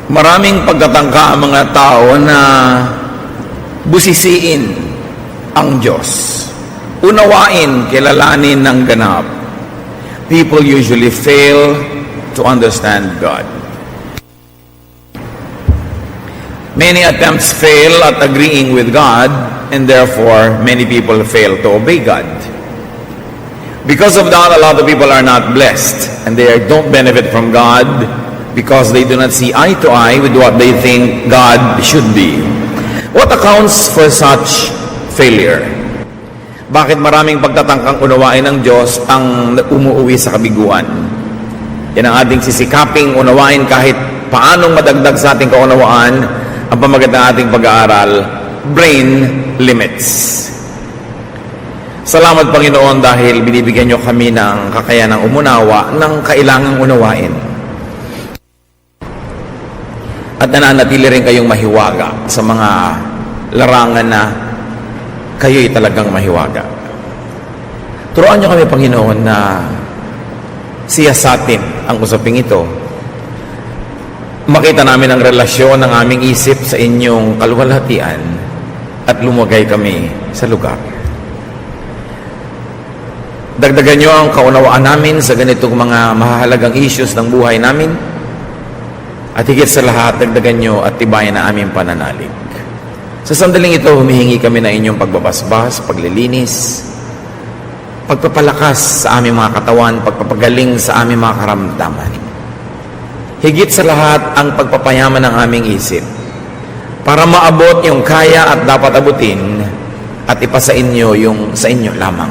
Maraming pagtatangka ang mga tao na busisiin ang Diyos. Unawain, kilalanin ng ganap. People usually fail to understand God. Many attempts fail at agreeing with God, and therefore many people fail to obey God. Because of that, a lot of people are not blessed, and they don't benefit from God because they do not see eye to eye with what they think God should be. What accounts for such failure? Bakit maraming pagtatangkang unawain ng Diyos ang umuuwi sa kabiguan? Yan ang ating sisikaping unawain kahit paanong madagdag sa ating kaunawaan ang pamagat ng ating pag-aaral, brain limits. Salamat Panginoon dahil binibigyan niyo kami ng kakayanang umunawa ng kailangang unawain. At nananatili rin kayong mahiwaga sa mga larangan na kayo'y talagang mahiwaga. Turuan niyo kami, Panginoon, na siyasatin ang usaping ito. Makita namin ang relasyon ng aming isip sa inyong kaluwalhatian at lumagay kami sa lugar. Dagdagan niyo ang kaunawaan namin sa ganitong mga mahalagang issues ng buhay namin. At higit sa lahat, dagdagan nyo at tibayan na aming pananalig. Sa sandaling ito, humihingi kami na inyong pagbabasbas, paglilinis, pagpapalakas sa aming mga katawan, pagpapagaling sa aming mga karamdaman. Higit sa lahat, ang pagpapayaman ng aming isip para maabot yung kaya at dapat abutin at ipasa inyo yung sa inyo lamang.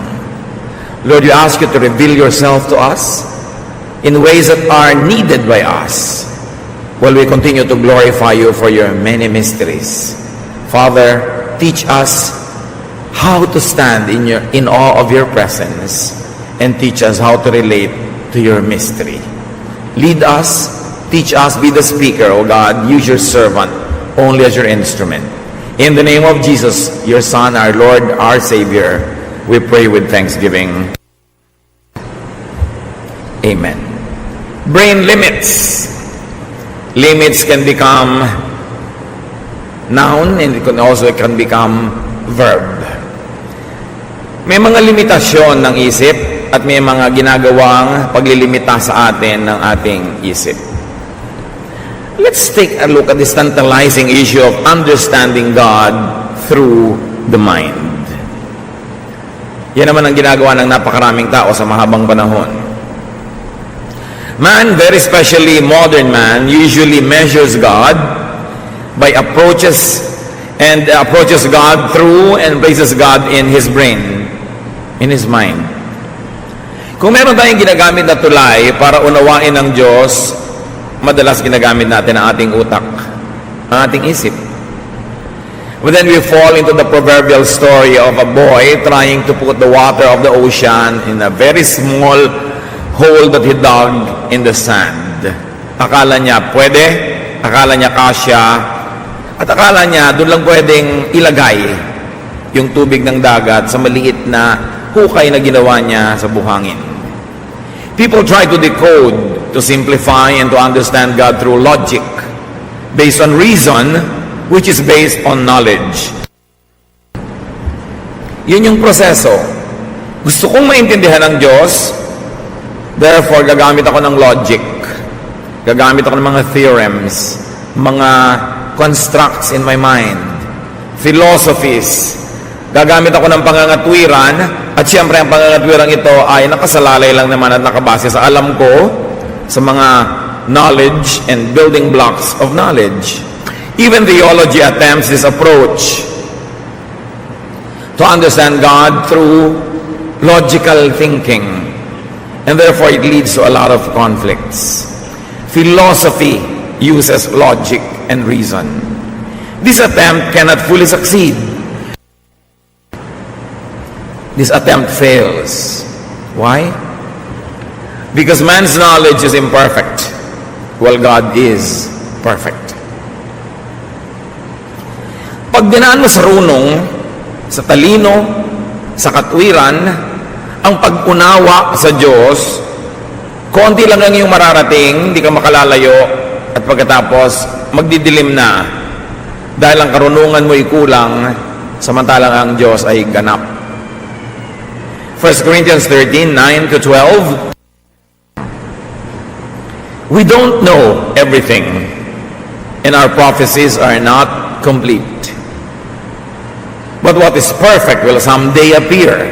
Lord, we ask you to reveal yourself to us in ways that are needed by us, while we continue to glorify you for your many mysteries. Father, teach us how to stand in awe of your presence, and teach us how to relate to your mystery. Lead us, teach us, be the speaker, O God. Use your servant only as your instrument. In the name of Jesus, your Son, our Lord, our Savior, we pray with thanksgiving. Amen. Brain limits. Limits can become noun and it can become verb. May mga limitasyon ng isip at may mga ginagawang paglilimita sa atin ng ating isip. Let's take a look at this tantalizing issue of understanding God through the mind. Yan naman ang ginagawa ng napakaraming tao sa mahabang panahon. Man, very especially modern man, usually measures God by approaches God through and places God in his brain, in his mind. Kung meron tayong ginagamit na tulay para unawain ng Diyos, madalas ginagamit natin ang ating utak, ang ating isip. But then we fall into the proverbial story of a boy trying to put the water of the ocean in a very small hole that he dug in the sand. Akala niya pwede, akala niya kasya, at akala niya doon lang pwedeng ilagay yung tubig ng dagat sa maliit na hukay na ginawa niya sa buhangin. People try to decode, to simplify, and to understand God through logic, based on reason, which is based on knowledge. Yun yung proseso. Gusto kong maintindihan ng Diyos, therefore, gagamit ako ng logic. Gagamit ako ng mga theorems, mga constructs in my mind, philosophies. Gagamit ako ng pangangatwiran, at siyempre ang pangangatwiran ito ay nakasalalay lang naman at nakabase sa alam ko, sa mga knowledge and building blocks of knowledge. Even theology attempts this approach to understand God through logical thinking. And therefore, it leads to a lot of conflicts. Philosophy uses logic and reason. This attempt cannot fully succeed. This attempt fails. Why? Because man's knowledge is imperfect, while God is perfect. Pag dinaan mo sa runong, sa talino, sa katwiran, ang pag-unawa sa Diyos, konti lang ang iyong mararating, hindi ka makalalayo, at pagkatapos, magdidilim na dahil ang karunungan mo'y kulang, samantalang ang Diyos ay ganap. 1 Corinthians 13, 9 to 12. We don't know everything, and our prophecies are not complete. But what is perfect will someday appear,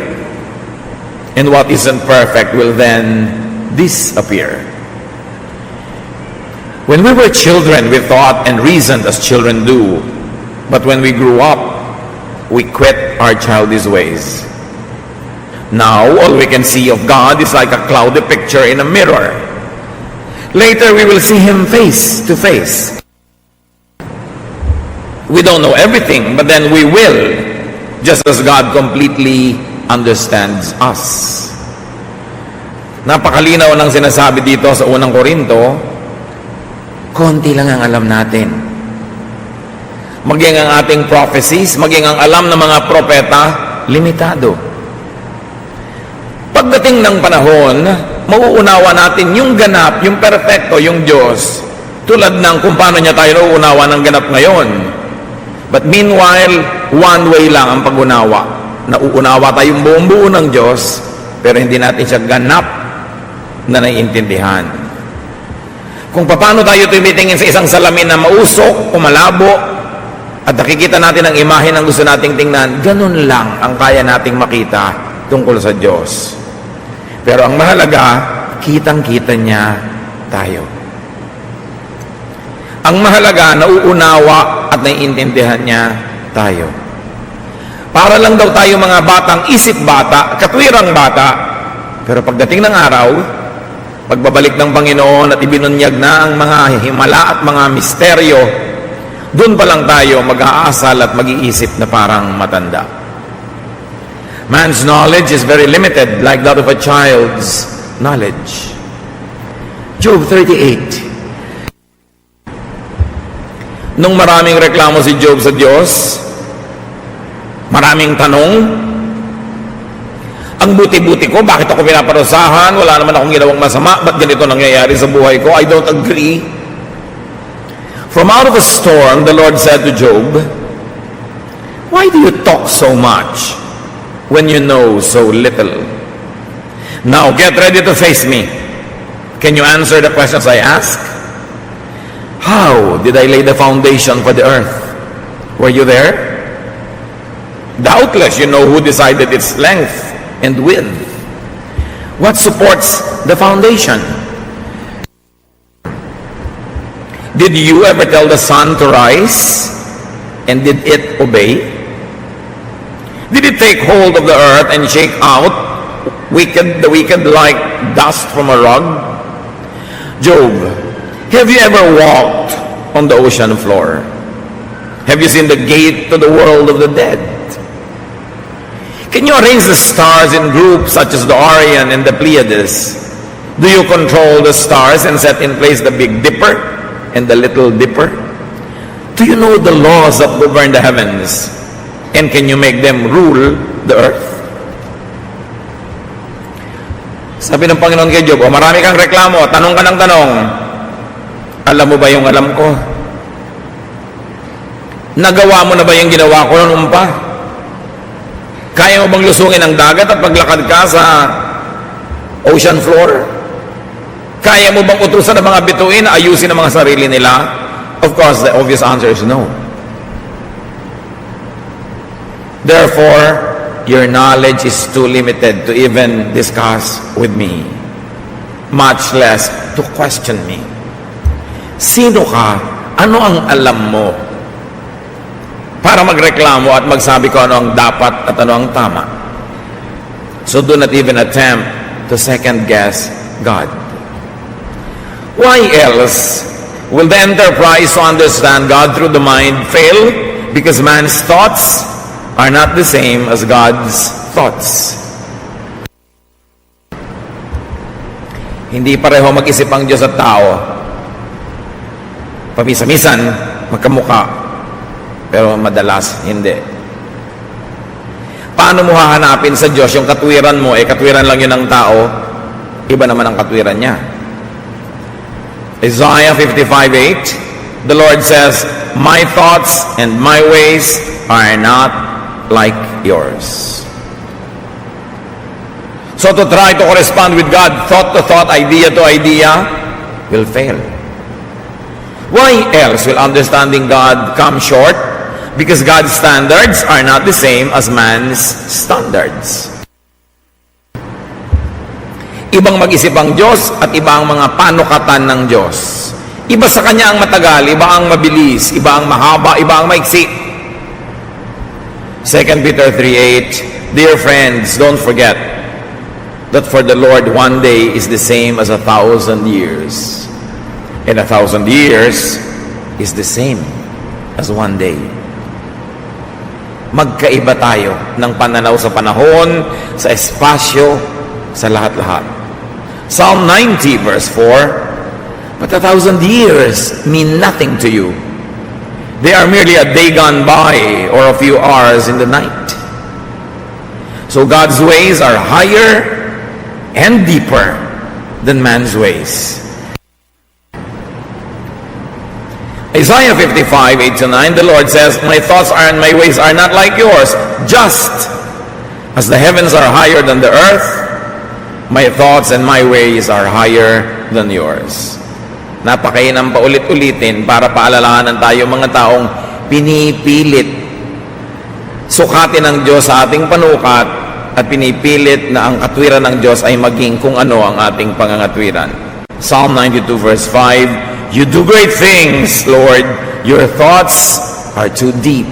and what isn't perfect will then disappear. When we were children, we thought and reasoned as children do. But when we grew up, we quit our childish ways. Now, all we can see of God is like a cloudy picture in a mirror. Later, we will see Him face to face. We don't know everything, but then we will, just as God completely understands us. Napakalinaw ng sinasabi dito sa unang Korinto, konti lang ang alam natin. Maging ang ating prophecies, maging ang alam ng mga propeta, limitado. Pagdating ng panahon, mauunawa natin yung ganap, yung perfecto, yung Diyos, tulad ng kung paano niya tayo nauunawa ng ganap ngayon. But meanwhile, one way lang ang pag-unawa. Nauunawa tayong buong-buo ng Diyos, pero hindi natin siya ganap na naiintindihan. Kung paano tayo tumitingin sa isang salamin na mausok o malabo, at nakikita natin ang imahe ng gusto nating tingnan, ganun lang ang kaya nating makita tungkol sa Diyos. Pero ang mahalaga, kitang-kita niya tayo. Ang mahalaga, nauunawa at naiintindihan niya tayo. Para lang daw tayo mga batang isip bata, katwirang bata, pero pagdating ng araw, pagbabalik ng Panginoon at ibinunyag na ang mga himala at mga misteryo, doon pa lang tayo mag-aasal at mag-iisip na parang matanda. Man's knowledge is very limited, like that of a child's knowledge. Job 38. Nung maraming reklamo si Job sa Diyos, maraming tanong, ang buti-buti ko, bakit ako pinaparusahan? Wala naman akong ginawang masama, ba't ganito nangyayari sa buhay ko? I don't agree. From out of a storm, the Lord said to Job, why do you talk so much when you know so little? Now get ready to face me. Can you answer the questions I ask? How did I lay the foundation for the earth? Were you there? Doubtless you know who decided its length and width. What supports the foundation? Did you ever tell the sun to rise? And did it obey? Did it take hold of the earth and shake out the wicked like dust from a rug? Job, have you ever walked on the ocean floor? Have you seen the gate to the world of the dead? Can you arrange the stars in groups such as the Orion and the Pleiades? Do you control the stars and set in place the Big Dipper and the Little Dipper? Do you know the laws that govern the heavens? And can you make them rule the earth? Sabi ng Panginoon kay Job, marami kang reklamo, tanong ka ng tanong. Alam mo ba yung alam ko? Nagawa mo na ba yung ginawa ko noon pa? Kaya mo bang lusungin ang dagat at paglakad ka sa ocean floor? Kaya mo bang utusan ng mga bituin na ayusin ang mga sarili nila? Of course, the obvious answer is no. Therefore, your knowledge is too limited to even discuss with me, much less to question me. Sino ka? Ano ang alam mo? Para magreklamo at magsabi ko ano ang dapat at ano ang tama. So do not even attempt to second guess God. Why else will the enterprise to understand God through the mind fail? Because man's thoughts are not the same as God's thoughts. Hindi pareho mag-isip ang Diyos at tao. Pamisa-misan, magkamukha. Pero madalas, hindi. Paano mo hahanapin sa Diyos yung katwiran mo? Katwiran lang yun ng tao. Iba naman ang katwiran niya. Isaiah 55:8. the Lord says, my thoughts and my ways are not like yours. So to try to correspond with God, thought to thought, idea to idea, will fail. Why else will understanding God come short? Because God's standards are not the same as man's standards. Ibang mag-isip ang Diyos at iba ang mga panukatan ng Diyos. Iba sa Kanya ang matagal, iba ang mabilis, iba ang mahaba, iba ang maiksi. 2 Peter 3:8, dear friends, don't forget that for the Lord 1 day is the same as 1,000 years. And 1,000 years is the same as 1 day. Magkaiba tayo ng pananaw sa panahon, sa espasyo, sa lahat-lahat. Psalm 90 verse 4, but 1,000 years mean nothing to you. They are merely a day gone by or a few hours in the night. So God's ways are higher and deeper than man's ways. Isaiah 55:8-9, the Lord says, my thoughts and my ways are not like yours. Just as the heavens are higher than the earth, my thoughts and my ways are higher than yours. Napakainam paulit-ulitin para paalalahanan tayo mga taong pinipilit sukatin ng Diyos sa ating panukat at pinipilit na ang katwiran ng Diyos ay maging kung ano ang ating pangangatwiran. Psalm 92 verse 5, you do great things, Lord. Your thoughts are too deep.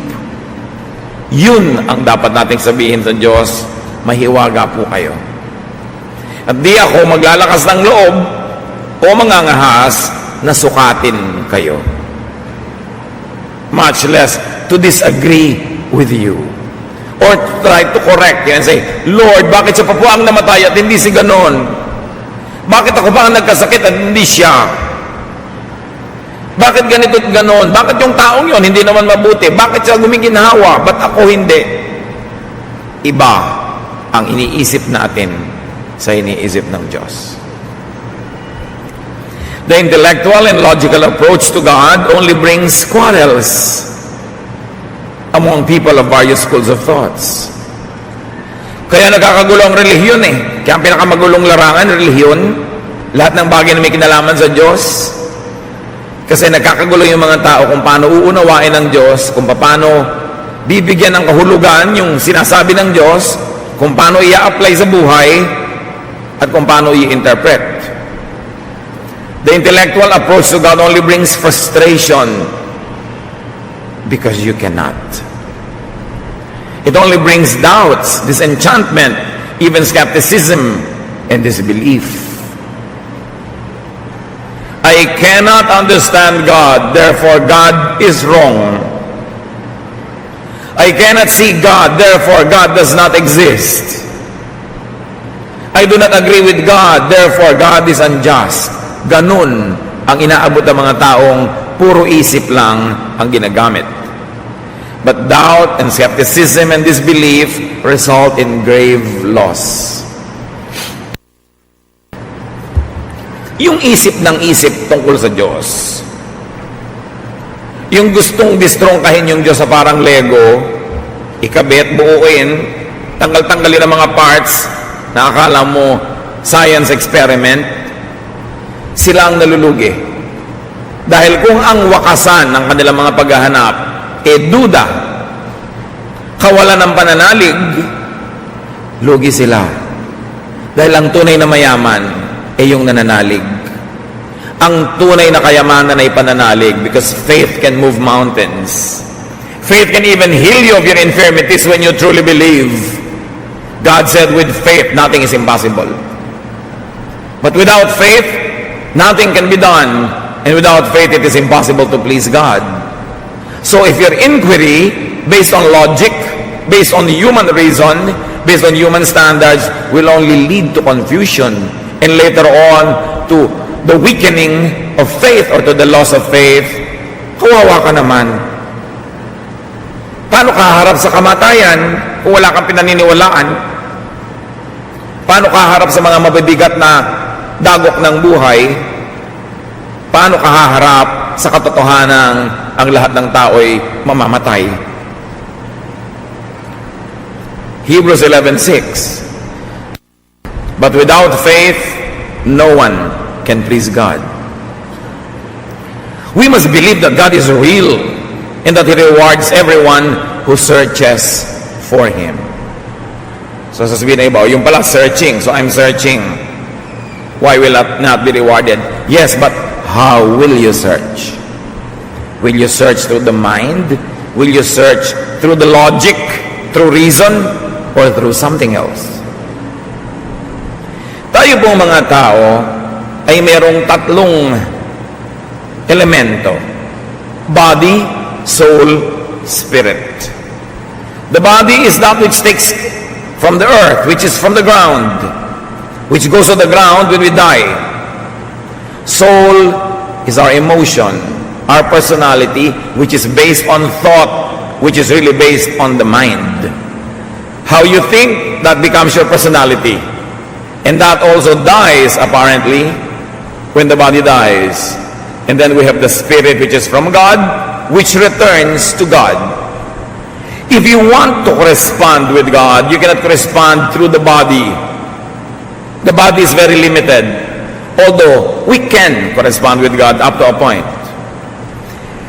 Yun ang dapat nating sabihin sa Diyos, mahiwaga po kayo. At di ako maglalakas ng loob o mangangahas na sukatin kayo. Much less to disagree with you. Or to try to correct you and say, Lord, bakit siya pa po ang namatay at hindi si ganon? Bakit ako ba ang nagkasakit at hindi siya? Bakit ganito at ganon? Bakit yung taong yon hindi naman mabuti? Bakit siya gumiginhawa? Ba't ako hindi? Iba ang iniisip natin sa iniisip ng Diyos. The intellectual and logical approach to God only brings quarrels among people of various schools of thoughts. Kaya nagkakagulo ang relihiyon eh. Kaya ang pinakamagulong larangan, relihiyon, lahat ng bagay na may kinalaman sa Diyos. Kasi nagkakagulo yung mga tao kung paano uunawain ng Diyos, kung paano bibigyan ng kahulugan yung sinasabi ng Diyos, kung paano i-apply sa buhay, at kung paano i-interpret. The intellectual approach to God only brings frustration because you cannot. It only brings doubts, disenchantment, even skepticism and disbelief. I cannot understand God, therefore God is wrong. I cannot see God, therefore God does not exist. I do not agree with God, therefore God is unjust. Ganun ang inaabot ng mga taong puro isip lang ang ginagamit. But doubt and skepticism and disbelief result in grave loss. Yung isip ng isip tungkol sa Diyos, yung gustong distrongkahin yung Diyos sa parang Lego, ikabit, buuin, tanggal-tanggalin ang mga parts na akala mo science experiment, sila ang nalulugi. Dahil kung ang wakasan ng kanilang mga paghahanap duda, kawalan ng pananalig, lugi sila. Dahil ang tunay na mayaman yung nananalig. Ang tunay na kayamanan ay pananalig because faith can move mountains. Faith can even heal you of your infirmities when you truly believe. God said with faith, nothing is impossible. But without faith, nothing can be done. And without faith, it is impossible to please God. So if your inquiry, based on logic, based on human reason, based on human standards, will only lead to confusion and later on to the weakening of faith or to the loss of faith, kawawa ka naman. Paano ka harap sa kamatayan kung wala kang pinaniniwalaan? Paano ka harap sa mga mabibigat na dagok ng buhay paano ka haharap sa katotohanan ang lahat ng tao'y mamamatay? Hebrews 11:6. But without faith, no one can please God. We must believe that God is real and that He rewards everyone who searches for Him. So sasabihin na iba, yung pala searching, so I'm searching. Why will I not be rewarded? Yes, but how will you search? Will you search through the mind? Will you search through the logic, through reason, or through something else? Tayo pong mga tao ay merong tatlong elemento: body, soul, spirit. The body is that which takes from the earth, which is from the ground, which goes to the ground when we die. Soul is our emotion, our personality, which is based on thought, which is really based on the mind. How you think, that becomes your personality. And that also dies, apparently, when the body dies. And then we have the spirit, which is from God, which returns to God. If you want to correspond with God, you cannot correspond through the body. The body is very limited. Although we can correspond with God up to a point.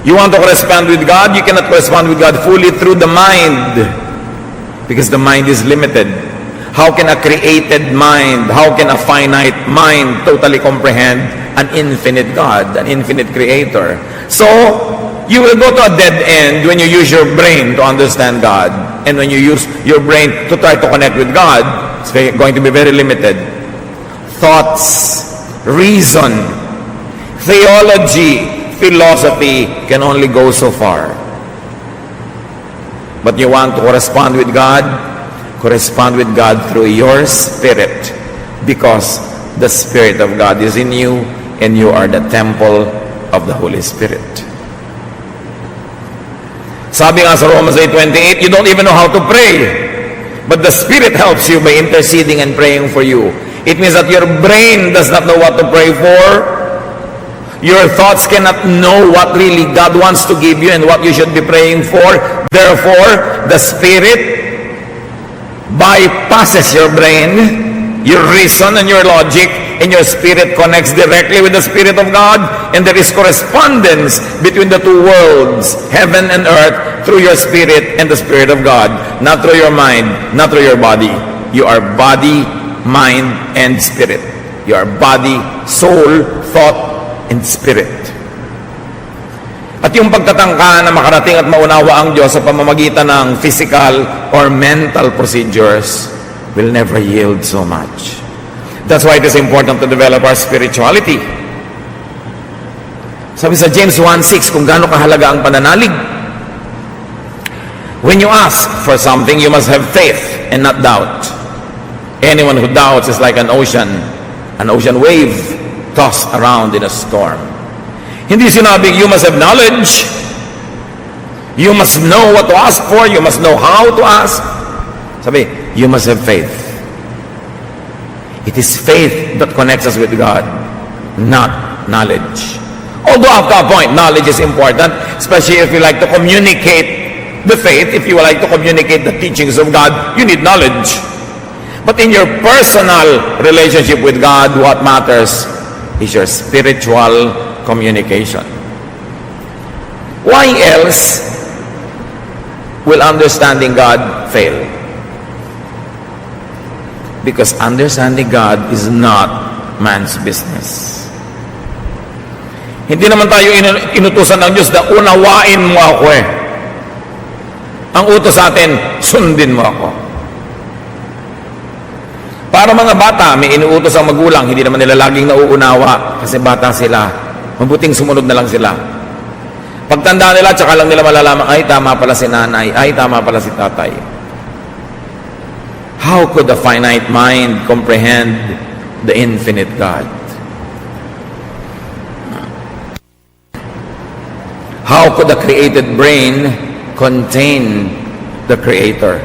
You want to correspond with God, you cannot correspond with God fully through the mind, because the mind is limited. How can a created mind, how can a finite mind totally comprehend an infinite God, an infinite creator? So, you will go to a dead end when you use your brain to understand God. And when you use your brain to try to connect with God, it's going to be very limited. Thoughts, reason, theology, philosophy can only go so far. But you want to correspond with God through your spirit, because the Spirit of God is in you and you are the temple of the Holy Spirit. Sabi nga sa Romans 8:28, you don't even know how to pray, but the Spirit helps you by interceding and praying for you. It means that your brain does not know what to pray for. Your thoughts cannot know what really God wants to give you and what you should be praying for. Therefore, the Spirit bypasses your brain, your reason and your logic, and your spirit connects directly with the Spirit of God, and there is correspondence between the two worlds, heaven and earth, through your spirit and the Spirit of God, not through your mind, not through your body. You are body, mind, and spirit. You are body, soul, thought, and spirit. At yung pagtatangka na makarating at maunawa ang Diyos sa pamamagitan ng physical or mental procedures will never yield so much. That's why it is important to develop our spirituality. Sabi sa James 1:6 kung gaano kahalaga ang pananalig. When you ask for something, you must have faith and not doubt. Anyone who doubts is like an ocean wave tossed around in a storm. Hindi sinabing you must have knowledge, you must know what to ask for, you must know how to ask. Sabi, you must have faith. It is faith that connects us with God, not knowledge. Although after a point, knowledge is important, especially if you like to communicate the faith, if you like to communicate the teachings of God, you need knowledge. But in your personal relationship with God, what matters is your spiritual communication. Why else will understanding God fail? Because understanding God is not man's business. Hindi naman tayo inutusan ng Diyos na unawain mo ako eh. Ang utos sa atin, sundin mo ako. Para mga bata, may inuutos ang magulang, hindi naman nila laging nauunawa kasi bata sila. Mabuting sumunod na lang sila. Pagtanda nila, tsaka lang nila malalaman, ay tama pala si nanay, ay tama pala si tatay. How could a finite mind comprehend the infinite God? How could a created brain contain the Creator?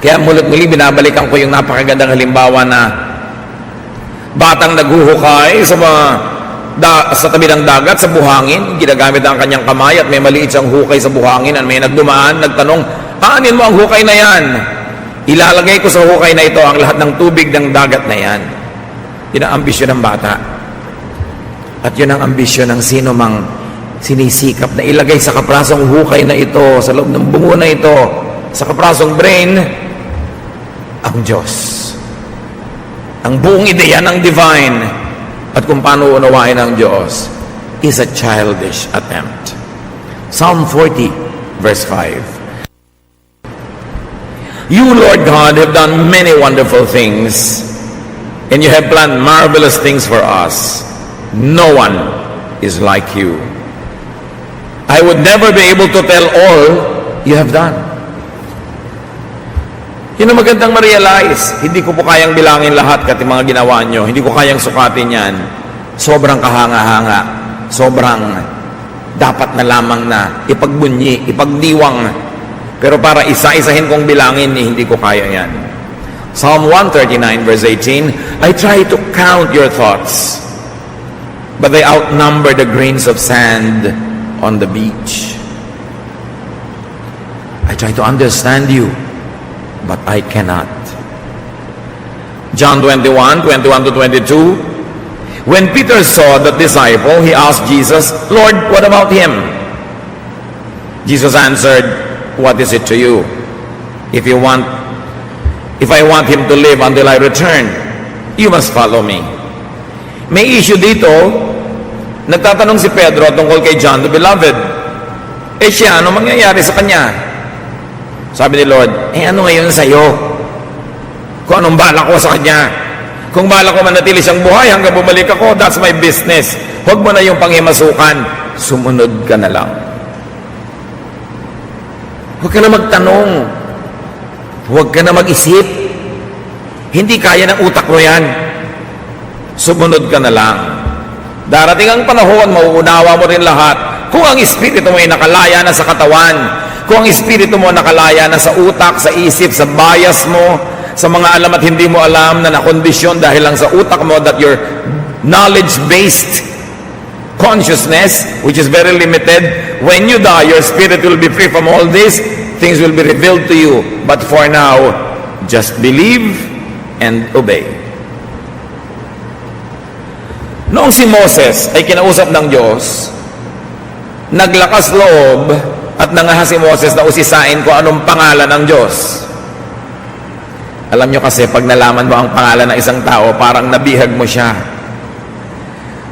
Kaya mulit-muli binabalikan ko yung napakagandang halimbawa na Batang naghuhukay sa tabi ng dagat, sa buhangin, ginagamit ang kanyang kamay at may maliit siyang hukay sa buhangin at may nagdumaan, nagtanong, aanin mo ang hukay na yan? Ilalagay ko sa hukay na ito ang lahat ng tubig ng dagat na yan. Yun ang ambisyon ng bata. At yun ang ambisyon ng sino mang sinisikap na ilagay sa kaprasong hukay na ito, sa loob ng bungo na ito, sa kaprasong brain, ang Diyos. Ang buong ideya ng divine at kung paano unawain ang Diyos is a childish attempt. Psalm 40, verse 5. You, Lord God, have done many wonderful things, and you have planned marvelous things for us. No one is like you. I would never be able to tell all you have done. Yun ang magandang ma-realize. Hindi ko po kayang bilangin lahat kasi mga ginawa nyo. Hindi ko kayang sukatin yan. Sobrang kahanga-hanga. Sobrang dapat na lamang na ipagbunyi, ipagdiwang. Pero para isa-isahin kong bilangin, hindi ko kaya yan. Psalm 139 verse 18, I try to count your thoughts, but they outnumber the grains of sand on the beach. I try to understand you, but I cannot. John 21, 21 to 22. When Peter saw the disciple, he asked Jesus, Lord, what about him? Jesus answered, what is it to you? If I want him to live until I return, you must follow me. May issue dito. Nagtatanong si Pedro tungkol kay John the Beloved. Siya, ano mangyayari sa kanya? Sabi ni Lord, ano ngayon sa'yo? Kung anong balak ko sa kanya. Kung balak ko manatili siyang buhay hanggang bumalik ako, that's my business. Huwag mo na yung panghimasukan. Sumunod ka na lang. Huwag ka na magtanong. Huwag ka na mag-isip. Hindi kaya ng utak mo yan. Sumunod ka na lang. Darating ang panahon, mauunawa mo rin lahat. Kung ang espiritu mo ay nakalaya na sa katawan, kung ang espiritu mo nakalaya na sa utak, sa isip, sa bias mo, sa mga alam at hindi mo alam na nakondisyon dahil lang sa utak mo, that your knowledge-based consciousness, which is very limited, when you die, your spirit will be free from all this, things will be revealed to you. But for now, just believe and obey. Noong si Moses ay kinausap ng Diyos, naglakas loob at nangahas si Moses na usisain kung anong pangalan ng Diyos. Alam nyo kasi, pag nalaman mo ang pangalan ng isang tao, parang nabihag mo siya.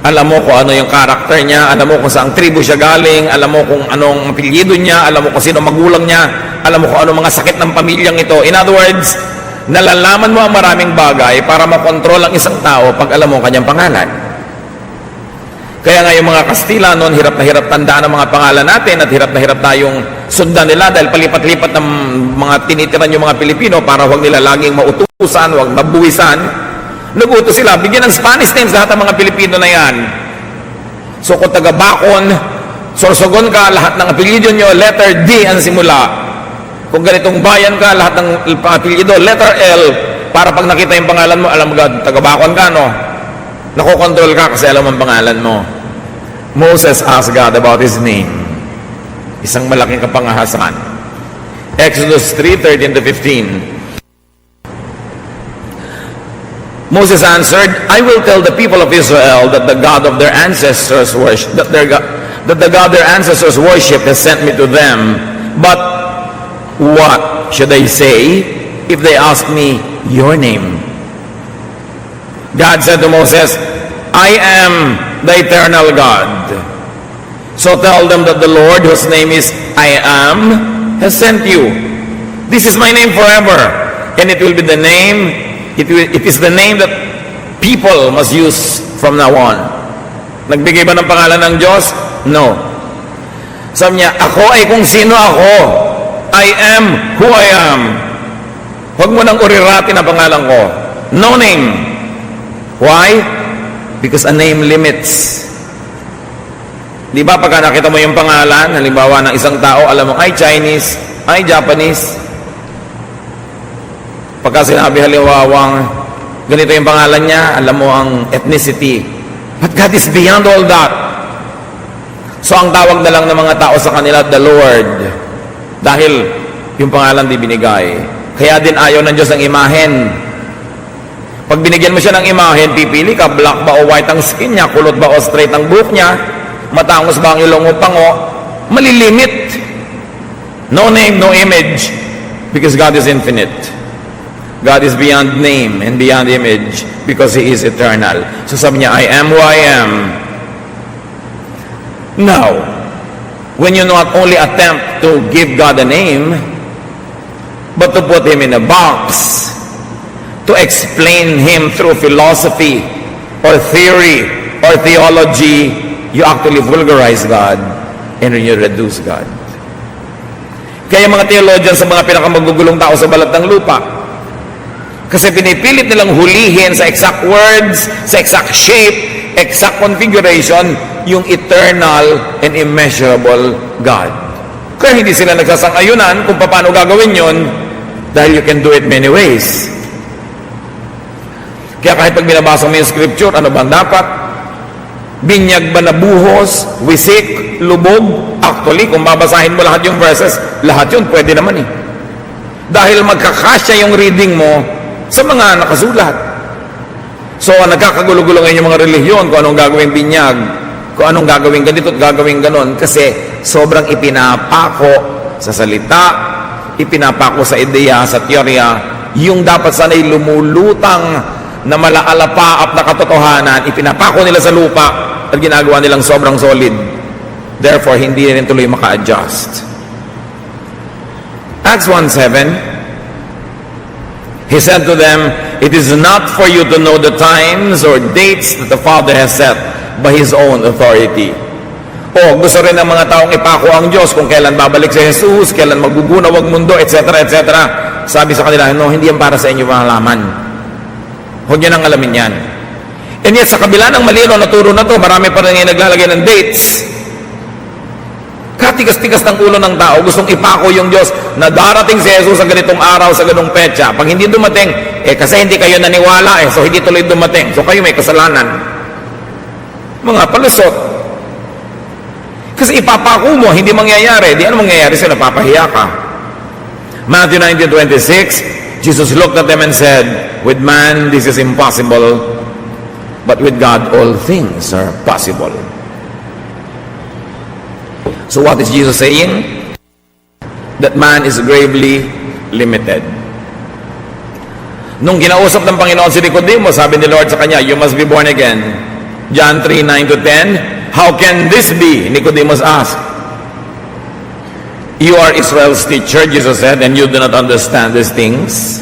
Alam mo kung ano yung karakter niya, alam mo kung saang tribu siya galing, alam mo kung anong apelyido niya, alam mo kung sino magulang niya, alam mo kung anong mga sakit ng pamilyang ito. In other words, nalalaman mo ang maraming bagay para makontrol ang isang tao pag alam mo ang kanyang pangalan. Kaya nga yung mga Kastila noon, hirap na hirap tandaan ang mga pangalan natin at hirap na hirap tayong sundan nila dahil palipat-lipat ng mga tinitiran yung mga Pilipino para huwag nila laging mautusan, huwag mabuwisan. Nagutos sila, bigyan ng Spanish names lahat ng mga Pilipino na yan. So kung taga-Bacon, Sorsogon ka, lahat ng apelyido nyo, letter D ang simula. Kung ganitong bayan ka, lahat ng apelyido, letter L, para pag nakita yung pangalan mo, alam mo, taga-Bacon ka, no? Nakokontrol ka kasi alam ang pangalan mo. Moses asked God about his name. Isang malaking kapangahasan. Exodus 3:13 to 15. Moses answered, I will tell the people of Israel that the God of their ancestors worship, that the God their ancestors worship has sent me to them. But what should I say if they ask me your name? God said to Moses, I am the eternal God. So tell them that the Lord, whose name is I am, has sent you. This is my name forever, and it will be the name, it is the name that people must use from now on. Nagbigay ba ng pangalan ng Diyos? No. Sabi niya, ako ay kung sino ako. I am who I am. Huwag mo nang uriratin ang pangalan ko. No name. Why? Because a name limits. Di ba pagka nakita mo yung pangalan, halimbawa ng isang tao, alam mo, ay Chinese, ay Japanese. Pagka sinabi halimbawang ganito yung pangalan niya, alam mo ang ethnicity. But God is beyond all that. So ang tawag na lang ng mga tao sa kanila, the Lord. Dahil yung pangalan di binigay. Kaya din ayaw ng Diyos ang imahen. Pag binigyan mo siya ng imahen, pipili ka, black ba o white ang skin niya, kulot ba o straight ang buhok niya, matangos ba ang ilong o pango, malilimit. No name, no image, because God is infinite. God is beyond name and beyond image because He is eternal. So sabi niya, I am who I am. Now, when you not only attempt to give God a name, but to put Him in a box, to explain Him through philosophy or theory or theology, you actually vulgarize God and you reduce God. Kaya mga theologians sa mga pinakamagugulong tao sa balat ng lupa, kasi pinipilit nilang hulihin sa exact words, sa exact shape, exact configuration, yung eternal and immeasurable God. Kaya hindi sila nagsasang-ayunan kung paano gagawin yun, dahil you can do it many ways. Kaya kahit pag binabasa mo yung scripture, ano ba dapat? Binyag ba na buhos, wisik, lubog? Actually, kung babasahin mo lahat yung verses, lahat yun pwede naman eh. Dahil magkakasya yung reading mo sa mga nakasulat. So, nagkakagulo-gulo ngayon yung mga relihiyon kung anong gagawing binyag, kung anong gagawing ganito at gagawing ganon, kasi sobrang ipinapako sa salita, ipinapako sa ideya, sa teorya, yung dapat sana'y lumulutang na malaalapa na katotohanan, ipinapako nila sa lupa at ginagawa nilang sobrang solid. Therefore, hindi rin tuloy maka-adjust. Acts 1:7, He said to them, it is not for you to know the times or dates that the Father has set by His own authority. O, gusto rin ng mga taong ipako ang Diyos kung kailan babalik si Jesus, kailan maggugunaw ang mundo, etc., etc. Sabi sa kanila, no, hindi yan para sa inyo malaman. Huwag niyo nang alamin yan. And yet, sa kabila ng malino na turo na to, marami pa rin naglalagay ng dates. Katigas-tigas ng ulo ng tao, gustong ipako yung Diyos na darating si Jesus sa ganitong araw, sa ganitong petsa. Pag hindi dumating, kasi hindi kayo naniwala, so hindi tuloy dumating. So kayo may kasalanan. Mga palusot. Kasi ipapako mo, hindi mangyayari. Di ano mangyayari sa'yo, napapahiya ka. Matthew 19:26, Jesus looked at them and said, with man this is impossible, but with God all things are possible. So what is Jesus saying? That man is gravely limited. Nung kinausap ng Panginoon si Nicodemo, sabi ni Lord sa kanya, you must be born again. John 3:9-10, how can this be? Nicodemus asked. You are Israel's teacher, Jesus said, and you do not understand these things.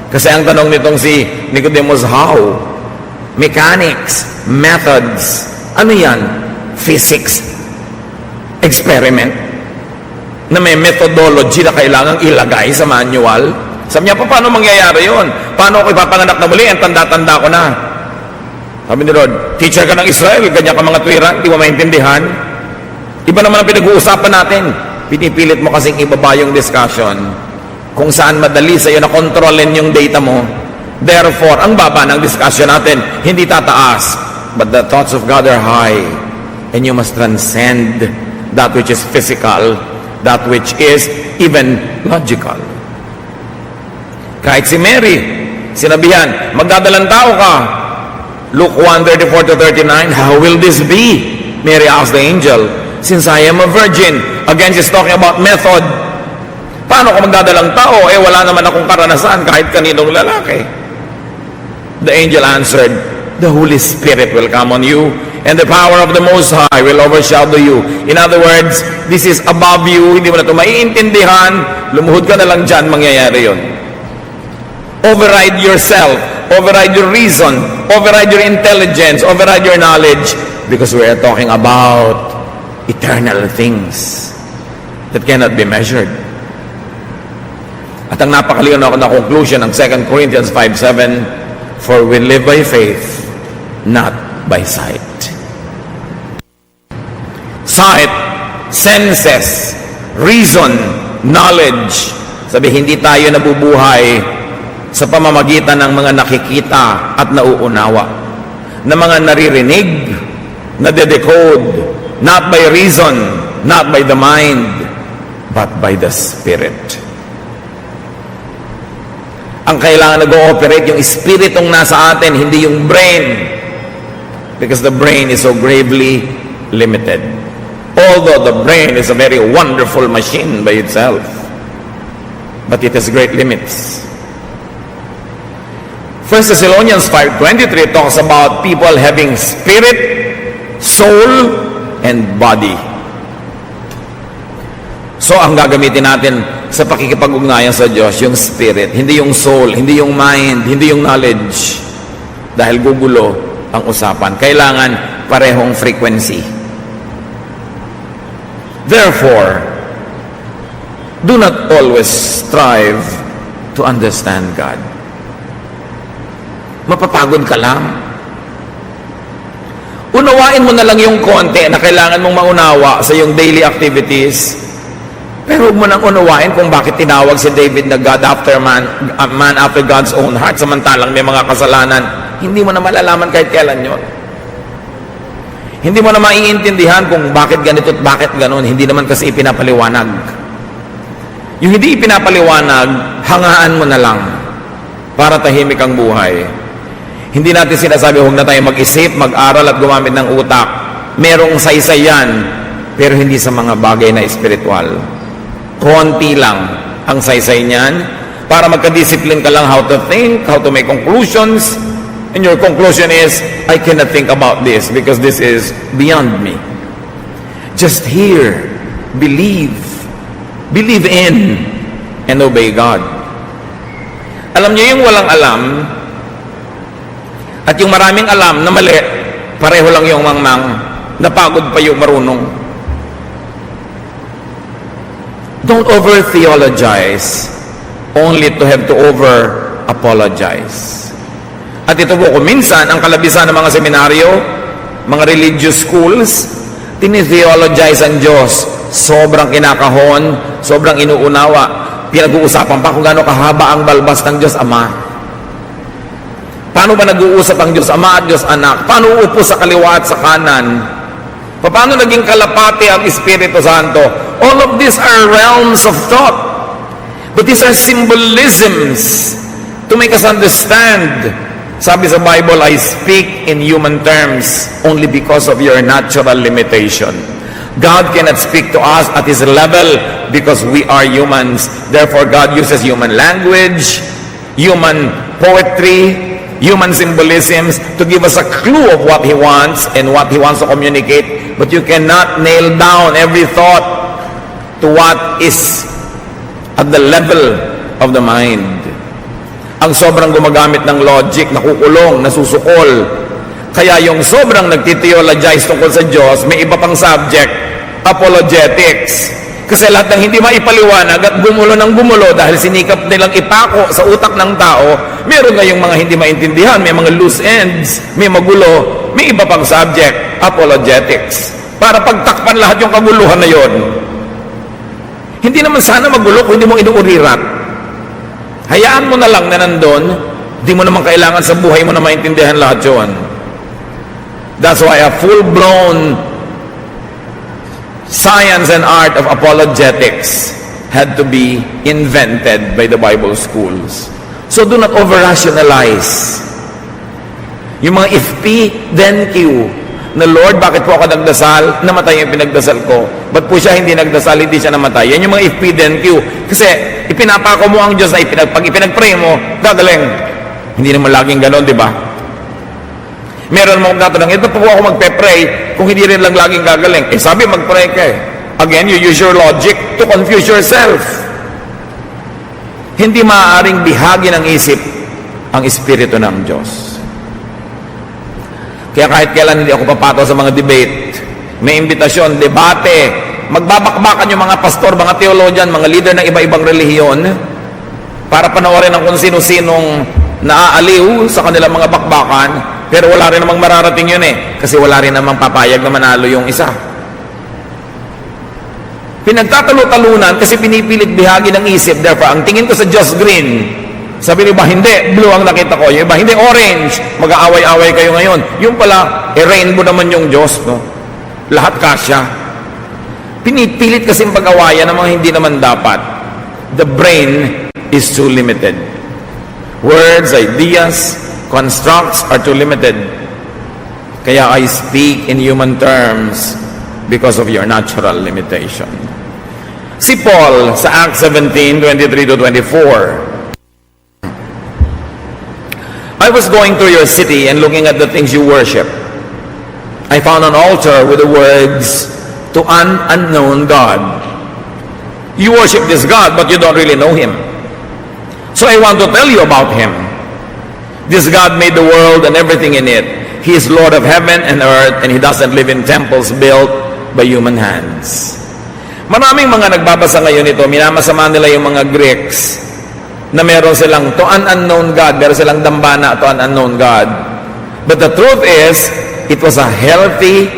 Kasi ang tanong nitong si Nicodemus, how? Mechanics, methods. Ano yan? Physics. Experiment. Na may methodology na kailangang ilagay sa manual. Sabi niya, paano mangyayari yun? Paano ako ipapanganak na muli? Ang tanda-tanda ko na. Sabi ni Lord, teacher ka ng Israel, ganyan ka mga tuwiran, hindi mo maintindihan. Iba naman ang pinag-uusapan natin. Pinipilit mo kasing ibaba yung discussion kung saan madali sa'yo na kontrolin yung data mo. Therefore, ang baba ng discussion natin, hindi tataas. But the thoughts of God are high. And you must transcend that which is physical, that which is even logical. Kahit si Mary, sinabihan, magdadalang tao ka. Luke 1:34-39, how will this be? Mary asked the angel, since I am a virgin. Again, she's talking about method. Paano ka magdadalang tao? Wala naman akong karanasan kahit kaninong lalaki. The angel answered, the Holy Spirit will come on you, and the power of the Most High will overshadow you. In other words, this is above you. Hindi mo na ito maiintindihan. Lumuhod ka na lang dyan, mangyayari yun. Override yourself. Override your reason. Override your intelligence. Override your knowledge. Because we are talking about eternal things that cannot be measured. At ang napakalinaw na conclusion ng 2 Corinthians 5:7, for we live by faith, not by sight. Sight, senses, reason, knowledge. Sabi, hindi tayo nabubuhay sa pamamagitan ng mga nakikita at nauunawa, na mga naririnig, nade-decode, not by reason, not by the mind, but by the Spirit. Ang kailangan nag-ooperate yung Spiritong nasa atin, hindi yung brain. Because the brain is so gravely limited. Although the brain is a very wonderful machine by itself, but it has great limits. 1 Thessalonians 5:23 talks about people having spirit, soul, and body. So, ang gagamitin natin sa pakikipag-ugnayan sa Diyos, yung spirit, hindi yung soul, hindi yung mind, hindi yung knowledge. Dahil gugulo ang usapan. Kailangan parehong frequency. Therefore, do not always strive to understand God. Mapapagod ka lang. Unawain mo na lang yung konti na kailangan mong maunawa sa iyong daily activities. Pero huwag mo nang unawain kung bakit tinawag si David na God after man, a man after God's own heart, samantalang may mga kasalanan. Hindi mo na malalaman kahit kailan yun. Hindi mo na maiintindihan kung bakit ganito at bakit ganon. Hindi naman kasi ipinapaliwanag. Yung hindi ipinapaliwanag, hangaan mo na lang para tahimik ang buhay. Hindi natin sinasabi, huwag na tayo mag-isip, mag-aral at gumamit ng utak. Merong saysay yan, pero hindi sa mga bagay na espiritual. Konti lang ang saysay niyan para magka-discipline ka lang how to think, how to make conclusions. And your conclusion is, I cannot think about this because this is beyond me. Just hear, believe in, and obey God. Alam niyo yung walang alam at yung maraming alam na mali, pareho lang yung mangmang, napagod pa yung marunong. Don't over-theologize only to have to over-apologize. At ito po kung minsan, ang kalabisan ng mga seminaryo, mga religious schools, tinitheologize ang Diyos. Sobrang kinakahon, sobrang inuunawa. Pinag-uusapan pa kung gaano kahaba ang balbas ng Diyos Ama. Paano ba nag-uusap ang Diyos Ama at Diyos Anak? Paano uupo sa kaliwa at sa kanan? Paano naging kalapati ang Espiritu Santo? All of these are realms of thought. But these are symbolisms to make us understand. Sabi sa Bible, I speak in human terms only because of your natural limitation. God cannot speak to us at His level because we are humans. Therefore, God uses human language, human poetry, human symbolisms to give us a clue of what He wants and what He wants to communicate. But you cannot nail down every thought to what is at the level of the mind. Ang sobrang gumagamit ng logic, nakukulong, nasusukol. Kaya yung sobrang nagtiteologize tungkol sa Diyos, may iba pang subject, apologetics. Kasi lahat ng hindi maipaliwanag at gumulo ng gumulo dahil sinikap nilang ipako sa utak ng tao, meron ngayong mga hindi maintindihan, may mga loose ends, may magulo, may iba pang subject, apologetics. Para pagtakpan lahat yung kaguluhan na yon. Hindi naman sana magulo kung hindi mo inuurirat. Hayaan mo na lang na nandun, di mo naman kailangan sa buhay mo na maintindihan lahat yun. That's why a full-blown science and art of apologetics had to be invented by the Bible schools. So do not over-rationalize. Yung mga if P, then Q, na Lord, bakit po ako nagdasal? Namatay yung pinagdasal ko. Ba't po siya hindi nagdasal, hindi siya namatay? Yan yung mga if P, then Q. Kasi ipinapako mo ang Diyos na pag ipinag-pray mo, gagaling. Hindi naman laging ganon, di ba? Meron mong tatanong, ito po ako magpe-pray kung hindi rin lang laging gagaling. Sabi, mag-pray ka eh. Again, you use your logic to confuse yourself. Hindi maaaring bihagi ng isip ang Espiritu ng Diyos. Kaya kahit kailan hindi ako papato sa mga debate, may imbitasyon, debate, magbabakbakan yung mga pastor, mga theologian, mga leader ng iba-ibang relihiyon para panoorin ng kung sino-sinong naaaliw sa kanilang mga bakbakan, pero wala rin namang mararating yun eh, kasi wala rin namang papayag na manalo yung isa. Pinagtatalo-talunan kasi pinipilit bihagi ng isip. Therefore, ang tingin ko sa Josh Green, Sabi ni iba, hindi, blue ang nakita ko. Yung iba, hindi, orange. Mag-aaway-away kayo ngayon. Yung pala, rainbow naman yung Diyos, no? Lahat kasya. Pinipilit kasing pag-awayan ng mga hindi naman dapat. The brain is too limited. Words, ideas, constructs are too limited. Kaya I speak in human terms because of your natural limitation. Si Paul sa Acts 17:23-24, I was going through your city and looking at the things you worship. I found an altar with the words, to an unknown God. You worship this God, but you don't really know Him. So I want to tell you about Him. This God made the world and everything in it. He is Lord of heaven and earth, and He doesn't live in temples built by human hands. Maraming mga nagbabasa ngayon ito, minamasama nila yung mga Greeks na meron silang to an unknown God, meron silang dambana to an unknown God. But the truth is, it was a healthy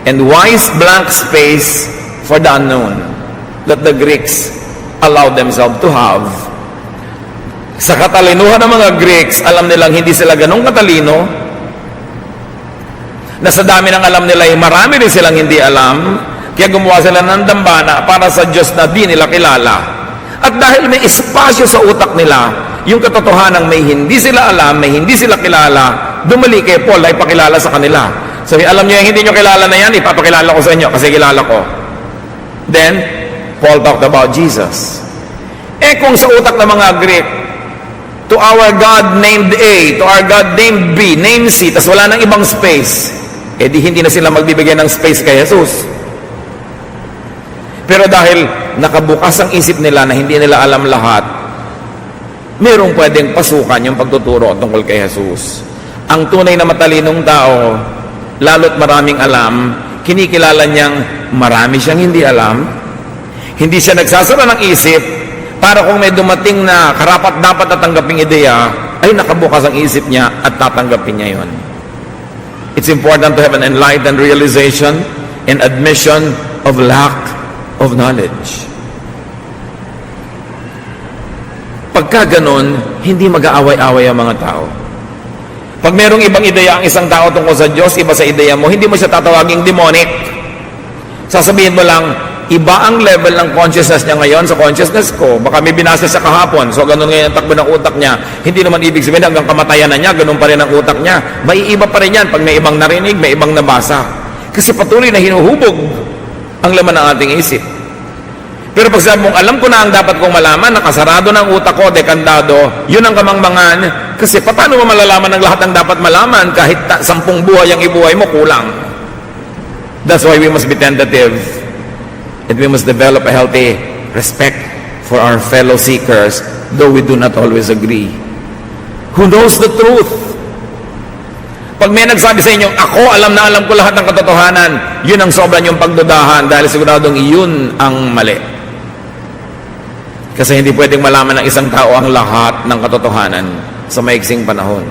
and wise blank space for the unknown that the Greeks allowed themselves to have. Sa katalinuhan ng mga Greeks, alam nilang hindi sila ganong katalino, na sa dami ng alam nila ay marami rin silang hindi alam, kaya gumawa sila ng dambana para sa Diyos na di nila kilala. At dahil may espasyo sa utak nila, yung katotohanan may hindi sila alam, may hindi sila kilala, dumali kay Paul ay pakilala sa kanila. Sabi, alam niyo yung hindi niyo kilala na yan, ipapakilala ko sa inyo kasi kilala ko. Then, Paul talked about Jesus. Kung sa utak ng mga Greek, to our God named A, to our God named B, named C, tas wala nang ibang space, di hindi na sila magbibigay ng space kay Jesus. Pero dahil nakabukas ang isip nila na hindi nila alam lahat, mayroong pwedeng pasukan yung pagtuturo tungkol kay Jesus. Ang tunay na matalinong tao, lalo't maraming alam, kinikilala niyang marami siyang hindi alam. Hindi siya nagsasara ng isip para kung may dumating na karapat-dapat na tanggaping ideya, ay nakabukas ang isip niya at tatanggapin niya yon. It's important to have an enlightened realization and admission of lack of knowledge. Pagka ganon, hindi mag-aaway-away ang mga tao. Pag merong ibang ideya ang isang tao tungkol sa Diyos, iba sa ideya mo, hindi mo siya tatawaging demonic. Sasabihin mo lang, iba ang level ng consciousness niya ngayon sa consciousness ko. Baka may binasa siya kahapon, so ganun ngayon ang takbo ng utak niya. Hindi naman ibig sabihin hanggang kamatayan na niya, ganun pa rin ang utak niya. May iba pa rin yan pag may ibang narinig, may ibang nabasa. Kasi patuloy na hinuhubog ang laman ng ating isip. Pero pag sabi mong, alam ko na ang dapat kong malaman, nakasarado ng utak ko, dekandado, yun ang kamangmangan, kasi paano mo malalaman ang lahat ng dapat malaman kahit 10 buhay ang ibuhay mo, kulang. That's why we must be tentative, and we must develop a healthy respect for our fellow seekers, though we do not always agree. Who knows the truth? Pag may nagsabi sa inyo, ako alam na alam ko lahat ng katotohanan, yun ang sobra niyong pagdudahan dahil siguradong yun ang mali. Kasi hindi pwedeng malaman ng isang tao ang lahat ng katotohanan sa maiksing panahon.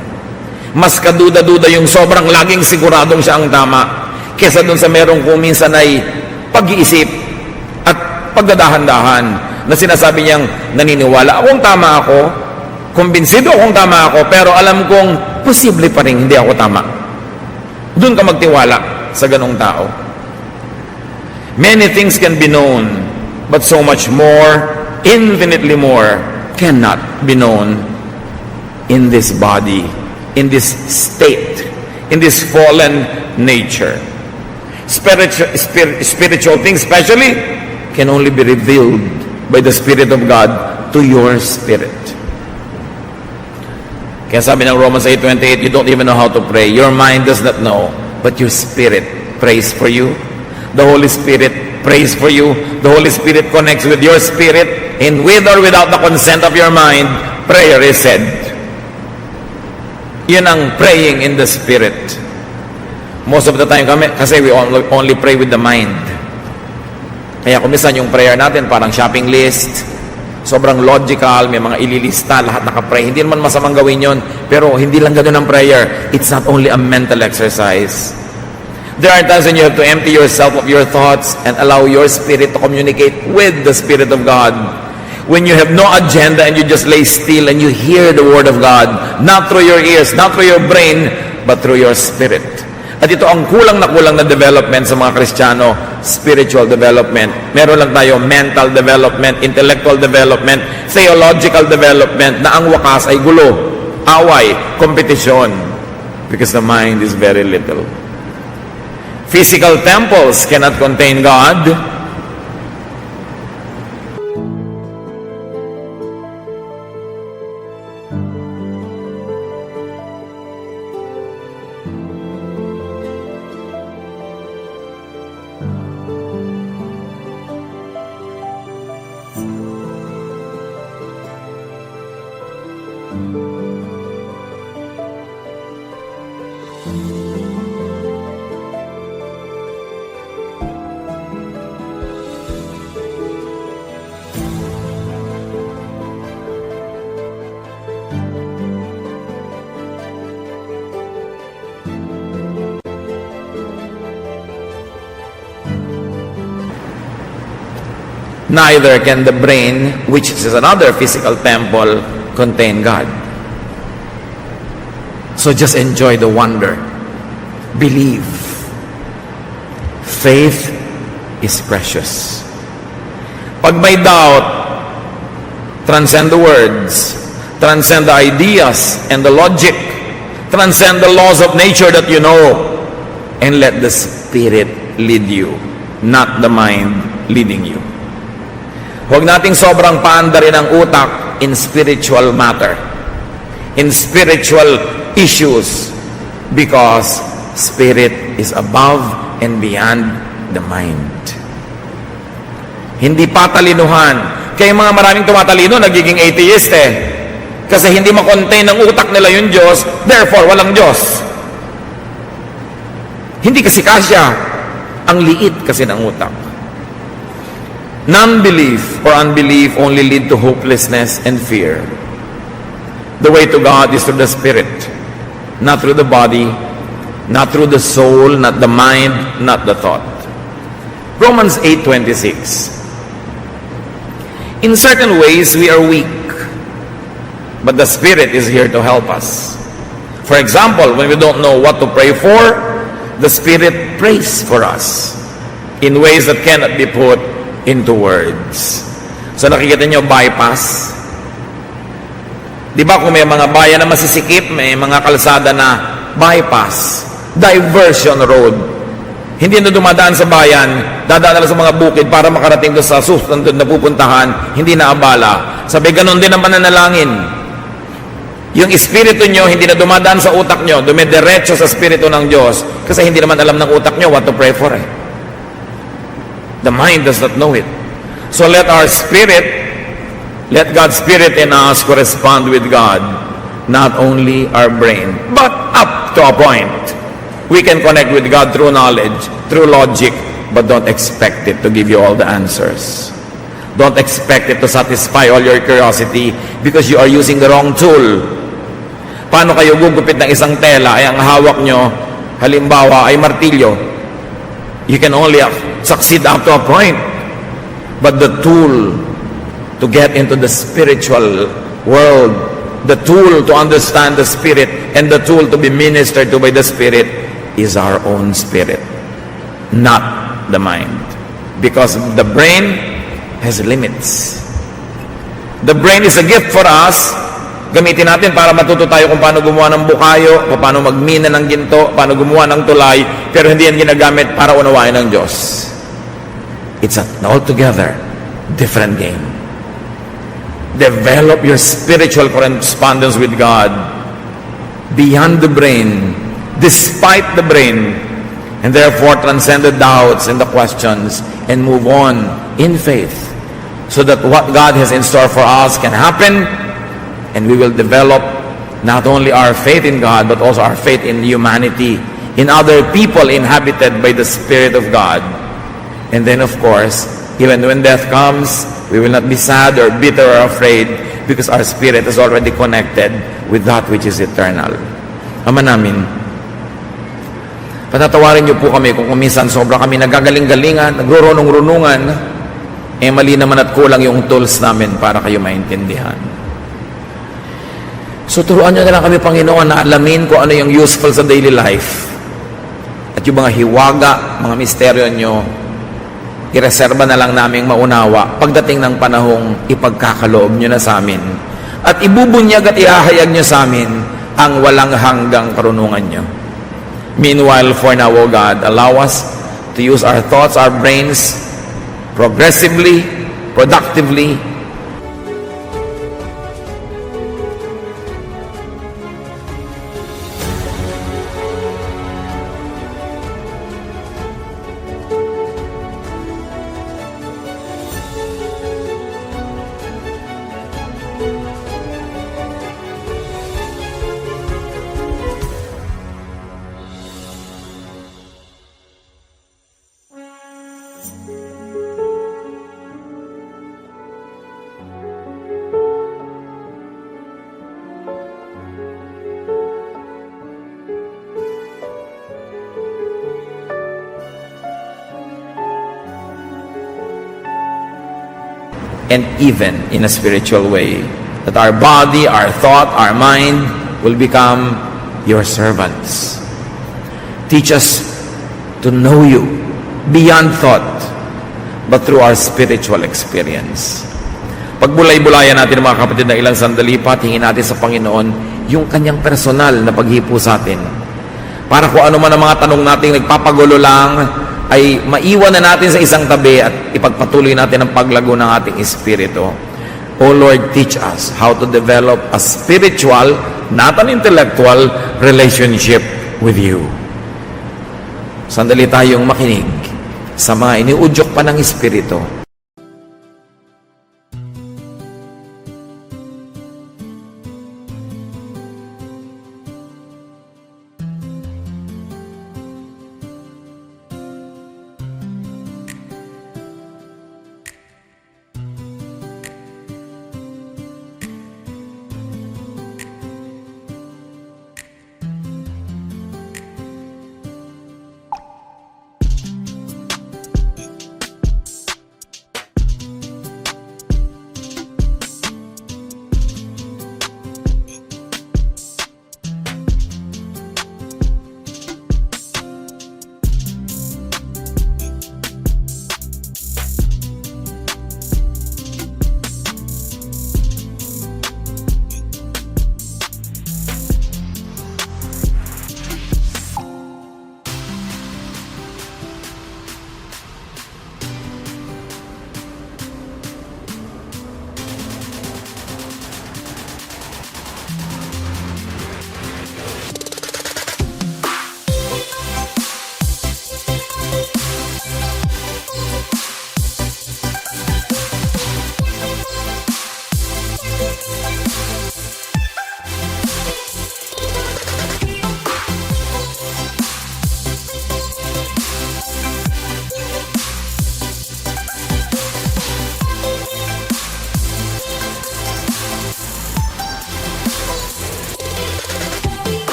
Mas kaduda-duda yung sobrang laging siguradong siya ang tama kesa dun sa merong kuminsan ay pag-iisip at pagdadahan-dahan na sinasabi niyang naniniwala akong tama ako, kumbinsido akong tama ako, pero alam kong posible pa rin hindi ako tama. Doon ka magtiwala sa ganong tao. Many things can be known, but so much more, infinitely more, cannot be known in this body, in this state, in this fallen nature. Spiritual things especially can only be revealed by the Spirit of God to your spirit. Kaya sabi ng Romans 8:28, you don't even know how to pray. Your mind does not know, but your spirit prays for you. The Holy Spirit prays for you. The Holy Spirit connects with your spirit, and with or without the consent of your mind, prayer is said. Yun ang praying in the Spirit. Most of the time kami, kasi we only pray with the mind. Kaya kumisan yung prayer natin parang shopping list, sobrang logical, may mga ililista, lahat nakapray. Hindi naman masamang gawin yon, pero hindi lang ganun ang prayer. It's not only a mental exercise. There are times when you have to empty yourself of your thoughts and allow your spirit to communicate with the Spirit of God. When you have no agenda and you just lay still and you hear the Word of God, not through your ears, not through your brain, but through your spirit. At ito ang kulang na development sa mga Kristiyano, spiritual development. Meron lang tayo mental development, intellectual development, theological development, na ang wakas ay gulo, away, kompetisyon. Because the mind is very little. Physical temples cannot contain God. Neither can the brain, which is another physical temple, contain God. So just enjoy the wonder. Believe. Faith is precious. Pag may doubt, transcend the words, transcend the ideas and the logic, transcend the laws of nature that you know, and let the Spirit lead you, not the mind leading you. Huwag nating sobrang paandarin ang utak in spiritual matter, in spiritual issues, because spirit is above and beyond the mind. Hindi patalinuhan. Kaya mga maraming tumatalino, nagiging atheist Kasi hindi makontain ng utak nila yung Diyos, therefore walang Diyos. Hindi kasi kasya. Ang liit kasi ng utak. Non-belief or unbelief only lead to hopelessness and fear. The way to God is through the Spirit, not through the body, not through the soul, not the mind, not the thought. Romans 8:26. In certain ways, we are weak, but the Spirit is here to help us. For example, when we don't know what to pray for, the Spirit prays for us in ways that cannot be put into words. So nakikita nyo, bypass. Di ba kung may mga bayan na masisikip, may mga kalsada na bypass, diversion road. Hindi na dumadaan sa bayan, dadaan na sa mga bukid para makarating doon sa susunod na pupuntahan, hindi na abala. Sabi, ganun din ang pananalangin. Yung espiritu nyo, hindi na dumadaan sa utak nyo, dumidiretso sa espiritu ng Diyos, kasi hindi naman alam ng utak nyo what to pray for The mind does not know it. So let our spirit, let God's Spirit in us correspond with God, not only our brain, but up to a point. We can connect with God through knowledge, through logic, but don't expect it to give you all the answers. Don't expect it to satisfy all your curiosity because you are using the wrong tool. Paano kayo gugupit ng isang tela ay ang hawak nyo, halimbawa, ay martilyo? You can only succeed up to a point. But the tool to get into the spiritual world, the tool to understand the Spirit, and the tool to be ministered to by the Spirit is our own spirit, not the mind. Because the brain has limits. The brain is a gift for us. Gamitin natin para matuto tayo kung paano gumawa ng bukayo, paano magmina ng ginto, paano gumawa ng tulay, pero hindi yan ginagamit para unawain ng Diyos. It's an altogether different game. Develop your spiritual correspondence with God beyond the brain, despite the brain, and therefore transcend the doubts and the questions and move on in faith so that what God has in store for us can happen, and we will develop not only our faith in God but also our faith in humanity, in other people inhabited by the Spirit of God. And then of course, even when death comes, we will not be sad or bitter or afraid because our spirit is already connected with that which is eternal. Ama namin, patatawarin niyo po kami kung minsan sobra kami nagagaling-galingan, nagrurunong-runungan, mali naman at kulang yung tools namin para kayo maintindihan. So turuan nyo na lang kami, Panginoon, na alamin kung ano yung useful sa daily life. At yung mga hiwaga, mga misteryo nyo, ireserba na lang naming maunawa pagdating ng panahong ipagkakaloob nyo na sa amin. At ibubunyag at ihahayag nyo sa amin ang walang hanggang karunungan nyo. Meanwhile, for now, O God, allow us to use our thoughts, our brains, progressively, productively, and even in a spiritual way, that our body, our thought, our mind will become your servants. Teach us to know you beyond thought, but through our spiritual experience. Pagbulay-bulayan natin, mga kapatid, na ilang sandali pa, tingin natin sa Panginoon yung kanyang personal na paghipo sa atin. Para kung ano man ang mga tanong natin nagpapagulo lang, ay maiwan na natin sa isang tabi at ipagpatuloy natin ang paglago ng ating espiritu. O Lord, teach us how to develop a spiritual, not an intellectual, relationship with you. Sandali tayong makinig sa mga iniudyok pa ng espiritu.